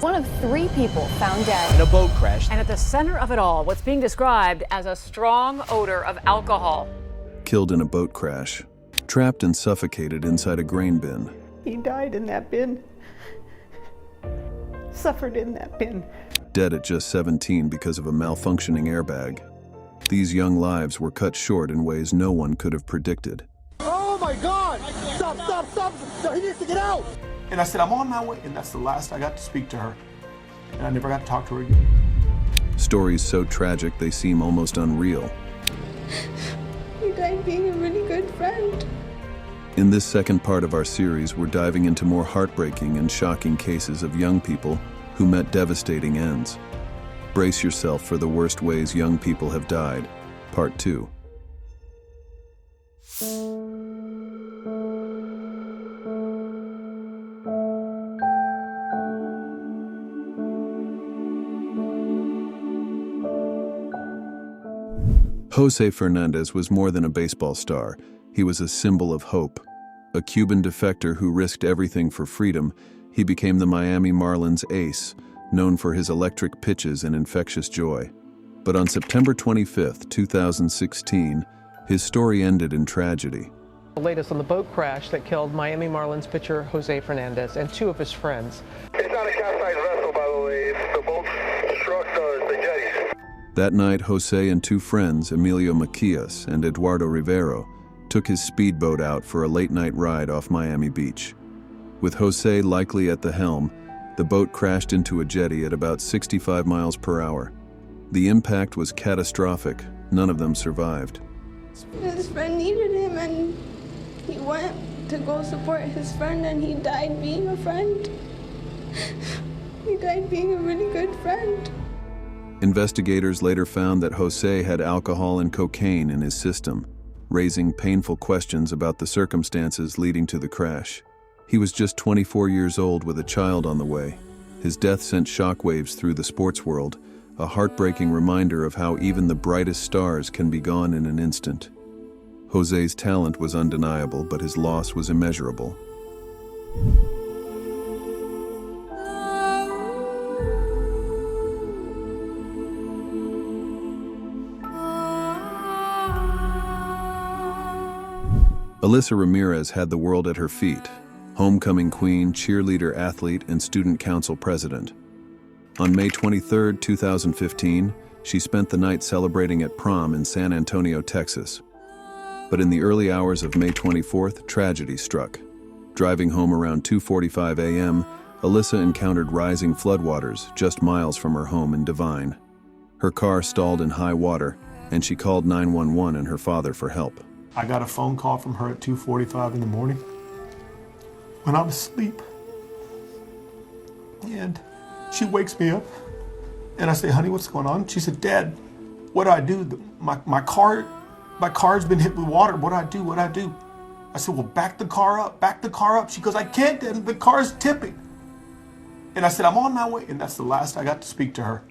One of 3 people found dead in a boat crash. And at the center of it all, what's being described as a strong odor of alcohol. Killed in a boat crash, trapped and suffocated inside a grain bin. He died in that bin, suffered in that bin. Dead at just 17 because of a malfunctioning airbag. These young lives were cut short in ways no one could have predicted. Oh my God! Stop! No, he needs to get out! And I said, I'm on my way. And that's the last I got to speak to her. And I never got to talk to her again. Stories so tragic they seem almost unreal. He died being a really good friend. In this second part of our series, we're diving into more heartbreaking and shocking cases of young people who met devastating ends. Brace yourself for the worst ways young people have died. Part 2. Jose Fernandez was more than a baseball star. He was a symbol of hope. A Cuban defector who risked everything for freedom, he became the Miami Marlins ace, known for his electric pitches and infectious joy. But on September 25, 2016, his story ended in tragedy. The latest on the boat crash that killed Miami Marlins pitcher Jose Fernandez and 2 of his friends. It's not a capsized vessel, by the way. The boat struck the jetties. That night, Jose and 2 friends, Emilio Macias and Eduardo Rivero, took his speedboat out for a late-night ride off Miami Beach. With Jose likely at the helm, the boat crashed into a jetty at about 65 miles per hour. The impact was catastrophic. None of them survived. His friend needed him and he went to go support his friend and he died being a friend. He died being a really good friend. Investigators later found that Jose had alcohol and cocaine in his system, raising painful questions about the circumstances leading to the crash. He was just 24 years old with a child on the way. His death sent shockwaves through the sports world, a heartbreaking reminder of how even the brightest stars can be gone in an instant. Jose's talent was undeniable, but his loss was immeasurable. Alyssa Ramirez had the world at her feet. Homecoming queen, cheerleader athlete, and student council president. On May 23, 2015, she spent the night celebrating at prom in San Antonio, Texas. But in the early hours of May 24th, tragedy struck. Driving home around 2:45 a.m., Alyssa encountered rising floodwaters just miles from her home in Devine. Her car stalled in high water, and she called 911 and her father for help. I got a phone call from her at 2:45 in the morning when I was asleep. And she wakes me up and I say, honey, what's going on? She said, Dad, what do I do? My car's been hit with water. What do I do? I said, well, back the car up. She goes, I can't, Dad, the car's tipping. And I said, I'm on my way. And that's the last I got to speak to her.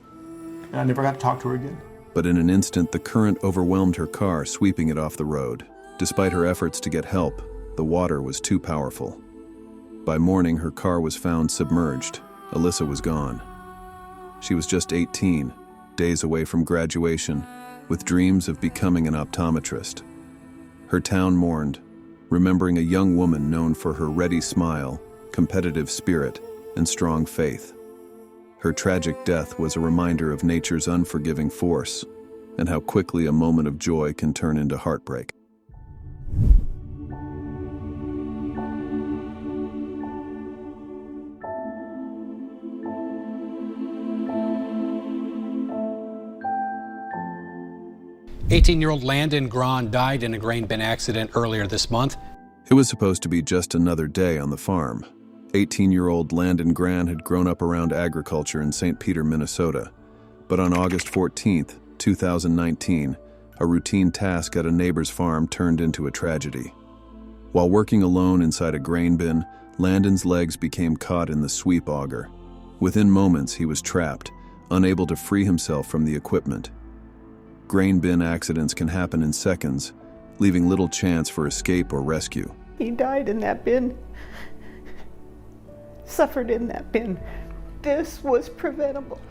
And I never got to talk to her again. But in an instant, the current overwhelmed her car, sweeping it off the road. Despite her efforts to get help, the water was too powerful. By morning, her car was found submerged. Alyssa was gone. She was just 18, days away from graduation, with dreams of becoming an optometrist. Her town mourned, remembering a young woman known for her ready smile, competitive spirit, and strong faith. Her tragic death was a reminder of nature's unforgiving force, and how quickly a moment of joy can turn into heartbreak. "18-year-old Landon Grahn died in a grain bin accident earlier this month. It was supposed to be just another day on the farm. 18-year-old Landon Grahn had grown up around agriculture in St. Peter, Minnesota. But on August 14, 2019, a routine task at a neighbor's farm turned into a tragedy. While working alone inside a grain bin, Landon's legs became caught in the sweep auger. Within moments, he was trapped, unable to free himself from the equipment. Grain bin accidents can happen in seconds, leaving little chance for escape or rescue. He died in that bin, suffered in that bin. this was preventable.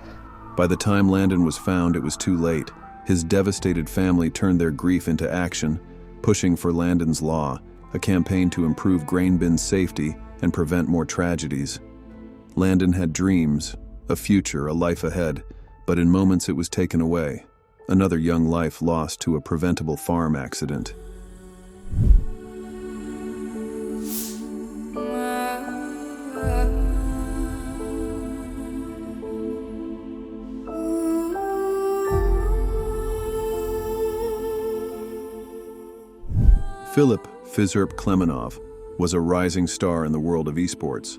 By the time Landon was found, it was too late. His devastated family turned their grief into action, pushing for Landon's Law, a campaign to improve grain bin safety and prevent more tragedies. Landon had dreams, a future, a life ahead, but in moments it was taken away. Another young life lost to a preventable farm accident. Phil Klemenov was a rising star in the world of esports.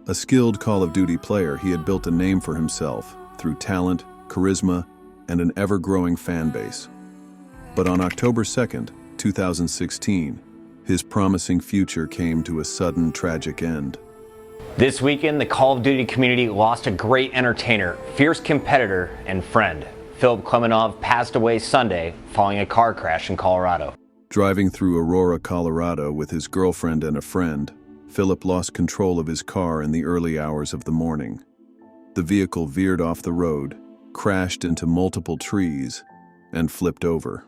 A skilled Call of Duty player, he had built a name for himself through talent, charisma, and an ever-growing fan base. But on October 2nd, 2016, his promising future came to a sudden, tragic end. This weekend, the Call of Duty community lost a great entertainer, fierce competitor, and friend. Phil Klemenov passed away Sunday following a car crash in Colorado. Driving through Aurora, Colorado with his girlfriend and a friend, Philip lost control of his car in the early hours of the morning. The vehicle veered off the road, crashed into multiple trees, and flipped over.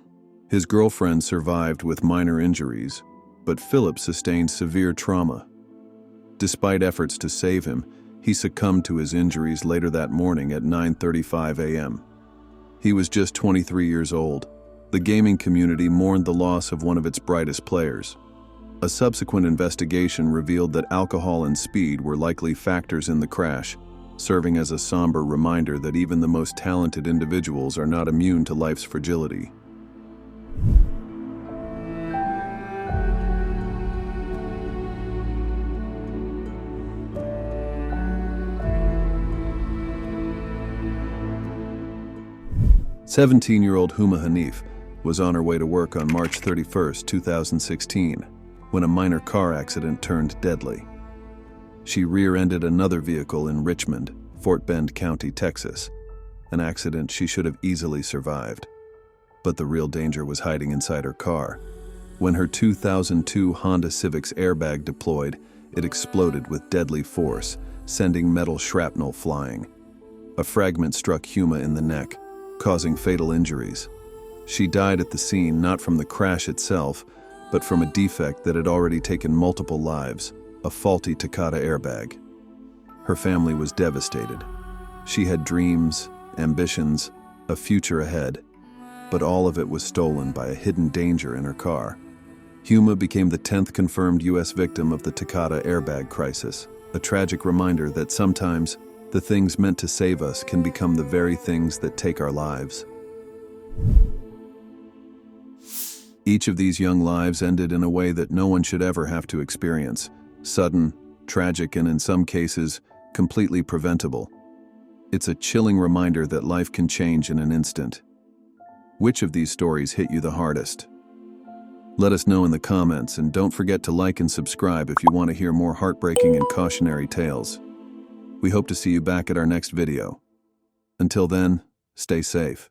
His girlfriend survived with minor injuries, but Philip sustained severe trauma. Despite efforts to save him, he succumbed to his injuries later that morning at 9:35 a.m. He was just 23 years old. The gaming community mourned the loss of one of its brightest players. A subsequent investigation revealed that alcohol and speed were likely factors in the crash, serving as a somber reminder that even the most talented individuals are not immune to life's fragility. "17-year-old Huma Hanif was on her way to work on March 31, 2016, when a minor car accident turned deadly. She rear-ended another vehicle in Richmond, Fort Bend County, Texas, an accident she should have easily survived. But the real danger was hiding inside her car. When her 2002 Honda Civic's airbag deployed, it exploded with deadly force, sending metal shrapnel flying. A fragment struck Huma in the neck, causing fatal injuries. She died at the scene not from the crash itself, but from a defect that had already taken multiple lives, a faulty Takata airbag. Her family was devastated. She had dreams, ambitions, a future ahead, but all of it was stolen by a hidden danger in her car. Huma became the 10th confirmed U.S. victim of the Takata airbag crisis, a tragic reminder that sometimes the things meant to save us can become the very things that take our lives. Each of these young lives ended in a way that no one should ever have to experience. Sudden, tragic, and in some cases, completely preventable. It's a chilling reminder that life can change in an instant. Which of these stories hit you the hardest? Let us know in the comments, and don't forget to like and subscribe if you want to hear more heartbreaking and cautionary tales. We hope to see you back at our next video. Until then, stay safe.